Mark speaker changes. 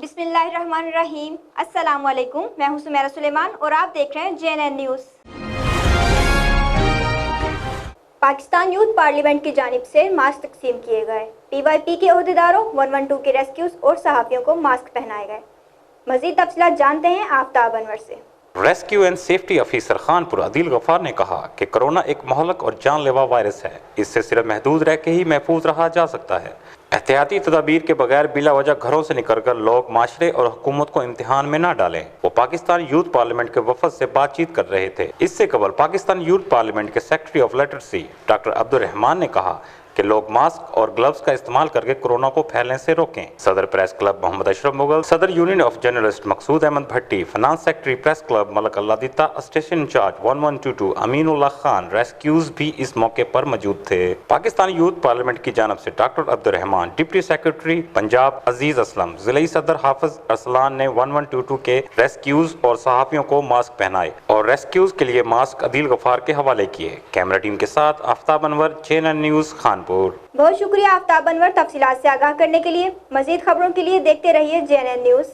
Speaker 1: बिस्मिल्लाहिर्रहमानिर्रहीम। अस्सलाम वालेकुम। मैं हूं सुमेरा सुलेमान और आप देख रहे हैं JNN news. Pakistan youth parliament की जानिब से मास्क तकसीम किए गए। PYP के ओहदेदारों 112 के रेस्क्यूज और सहाफ़ियों को मास्क पहनाए गए। मज़ीद तफसीलात जानते हैं आफ्ताब अनवर से।
Speaker 2: Rescue and safety officer Khanpur Adeel Ghaffar ने कहा कि कोरोना एक महलक और जानलेवा वायरस है, इससे सिर्फ महदूद रह के ही महफूज रहा जा सकता है। एहतियाती तदाबीर के बगैर बिला वजह घरों से निकलकर लोग माशरे और हुकूमत को इम्तिहान में ना डालें। वो पाकिस्तान यूथ पार्लियामेंट के वफद से बातचीत कर रहे थे। इससे कबल पाकिस्तान यूथ पार्लियामेंट के secretary of literacy doctor Abdul Rahman ने कहा कि लोग मास्क और ग्लव्स का इस्तेमाल करके कोरोना को फैलने से रोकें। सदर प्रेस क्लब मोहम्मद अशरफ मुगल, सदर union of journalist Maqsood Ahmad Bhatti, finance secretary press club Malik Alladitta, station incharge 1122 Aminullah Khan, rescues भी इस मौके पर मौजूद थे। पाकिस्तान यूथ पार्लियामेंट की जानब से doctor Abdul Rehman, deputy secretary Punjab Aziz Aslam, जिले सदर हाफिज अरसलान ने 1122 के रेस्क्यूज और सहाफियों को मास्क पहनाए और रेस्क्यूज के लिए मास्क अदील गफ्फार के हवाले किए। कैमरा टीम के साथ आफ्ताब अनवर, JNN न्यूज़ खानपुर।
Speaker 1: बहुत शुक्रिया आफ्ताब अनवर तफसीलात से आगाह करने के लिए। मजीद खबरों के लिए देखते रहिए JNN न्यूज़।